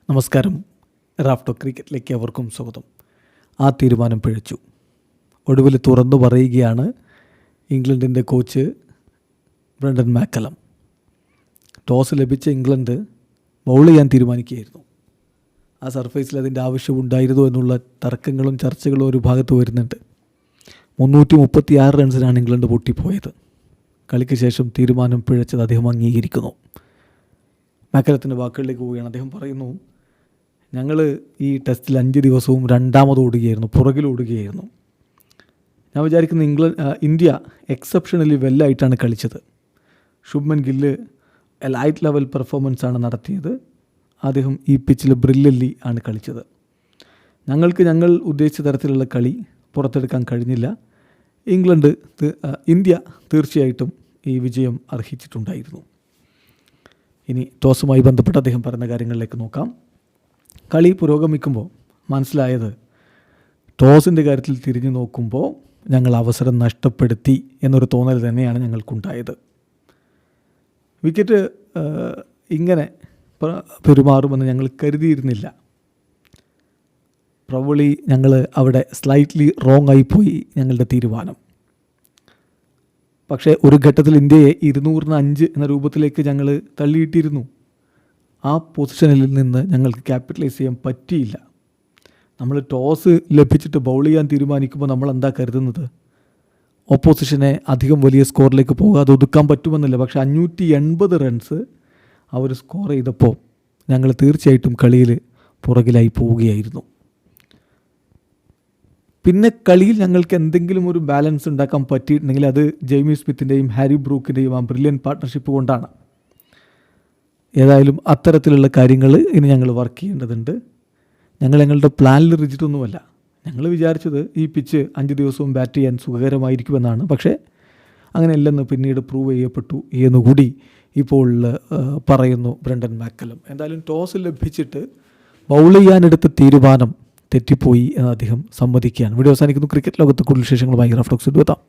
നമസ്കാരം. റാഫ്റ്റോ ക്രിക്കറ്റിലേക്ക് അവർക്കും സ്വാഗതം. ആ തീരുമാനം പിഴച്ചു. ഒടുവിൽ തുറന്നു പറയുകയാണ് ഇംഗ്ലണ്ടിൻ്റെ കോച്ച് ബ്രണ്ടൻ മാക്കലം. ടോസ് ലഭിച്ച ഇംഗ്ലണ്ട് ബൗൾ ചെയ്യാൻ തീരുമാനിക്കുകയായിരുന്നു. ആ സർഫേസിൽ അതിൻ്റെ ആവശ്യമുണ്ടായിരുന്നു എന്നുള്ള തർക്കങ്ങളും ചർച്ചകളും ഒരു ഭാഗത്ത് വരുന്നുണ്ട്. 336 റൺസിനാണ് ഇംഗ്ലണ്ട് പൊട്ടിപ്പോയത്. കളിക്ക് ശേഷം തീരുമാനം പിഴച്ചത് അദ്ദേഹം അംഗീകരിക്കുന്നു. മാക്കലത്തിൻ്റെ വാക്കുകളിലേക്ക് പോവുകയാണ്. അദ്ദേഹം പറയുന്നു, ഞങ്ങൾ ഈ ടെസ്റ്റിൽ 5 ദിവസവും രണ്ടാമത് ഓടുകയായിരുന്നു, പുറകിലോടുകയായിരുന്നു. ഞാൻ വിചാരിക്കുന്നു ഇന്ത്യ എക്സെപ്ഷണലി വെല്ലായിട്ടാണ് കളിച്ചത്. ശുഭ്മൻ ഗില്ല് ലൈറ്റ് ലെവൽ പെർഫോമൻസാണ് നടത്തിയത്. അദ്ദേഹം ഈ പിച്ചിൽ ബ്രില്യൻലി ആണ് കളിച്ചത്. ഞങ്ങൾ ഉദ്ദേശിച്ച തരത്തിലുള്ള കളി പുറത്തെടുക്കാൻ കഴിഞ്ഞില്ല. ഇന്ത്യ തീർച്ചയായിട്ടും ഈ വിജയം അർഹിച്ചിട്ടുണ്ടായിരുന്നു. ഇനി ടോസുമായി ബന്ധപ്പെട്ട് അദ്ദേഹം പറയുന്ന കാര്യങ്ങളിലേക്ക് നോക്കാം. കളി പുരോഗമിക്കുമ്പോൾ മനസ്സിലായത്, ടോസിൻ്റെ കാര്യത്തിൽ തിരിഞ്ഞു നോക്കുമ്പോൾ ഞങ്ങൾ അവസരം നഷ്ടപ്പെടുത്തി എന്നൊരു തോന്നൽ തന്നെയാണ് ഞങ്ങൾക്കുണ്ടായത്. വിക്കറ്റ് ഇങ്ങനെ പെരുമാറുമെന്ന് ഞങ്ങൾ കരുതിയിരുന്നില്ല. പ്രോബബ്ലി ഞങ്ങൾ അവിടെ സ്ലൈറ്റ്ലി റോങ് ആയിപ്പോയി ഞങ്ങളുടെ തീരുമാനം. പക്ഷേ ഒരു ഘട്ടത്തിൽ ഇന്ത്യയെ 205 എന്ന രൂപത്തിലേക്ക് ഞങ്ങൾ തള്ളിയിട്ടിരുന്നു. ആ പൊസിഷനിൽ നിന്ന് ഞങ്ങൾക്ക് ക്യാപിറ്റലൈസ് ചെയ്യാൻ പറ്റിയില്ല. നമ്മൾ ടോസ് ലഭിച്ചിട്ട് ബൗൾ ചെയ്യാൻ തീരുമാനിക്കുമ്പോൾ നമ്മൾ എന്താ കരുതുന്നത്, ഓപ്പോസിഷനെ അധികം വലിയ സ്കോറിലേക്ക് പോകാതെ ഒതുക്കാൻ പറ്റുമെന്നില്ല. പക്ഷേ 580 റൺസ് അവർ സ്കോർ ചെയ്തപ്പോൾ ഞങ്ങൾ തീർച്ചയായിട്ടും കളിയിൽ പുറകിലായി പോവുകയായിരുന്നു. പിന്നെ കളിയിൽ ഞങ്ങൾക്ക് എന്തെങ്കിലും ഒരു ബാലൻസ് ഉണ്ടാക്കാൻ പറ്റിയിട്ടുണ്ടെങ്കിൽ അത് ജെയ്മി സ്മിത്തിൻ്റെയും ഹാരി ബ്രൂക്കിൻ്റെയും ആ ബ്രില്യൻ പാർട്ട്ണർഷിപ്പ് കൊണ്ടാണ്. ഏതായാലും അത്തരത്തിലുള്ള കാര്യങ്ങൾ ഇനി ഞങ്ങൾ വർക്ക് ചെയ്യേണ്ടതുണ്ട്. ഞങ്ങളുടെ പ്ലാനിൽ റിജിറ്റൊന്നുമല്ല. ഞങ്ങൾ വിചാരിച്ചത് ഈ പിച്ച് 5 ദിവസവും ബാറ്റ് ചെയ്യാൻ സുഖകരമായിരിക്കുമെന്നാണ്. പക്ഷേ അങ്ങനെയല്ലെന്ന് പിന്നീട് പ്രൂവ് ചെയ്യപ്പെട്ടു എന്നുകൂടി ഇപ്പോൾ പറയുന്നു ബ്രണ്ടൻ മാക്കലം. എന്തായാലും ടോസ് ലഭിച്ചിട്ട് ബൗൾ ചെയ്യാനെടുത്ത തീരുമാനം തെറ്റിപ്പോയി എന്ന് അദ്ദേഹം സമ്മതിക്കുകയാണ്. വീഡിയോ അവസാനിക്കുന്നു. ക്രിക്കറ്റ് ലോകത്ത് കൂടുതൽ വിശേഷങ്ങളുമായി റാഫ്റ്റോക്സ് എത്താം.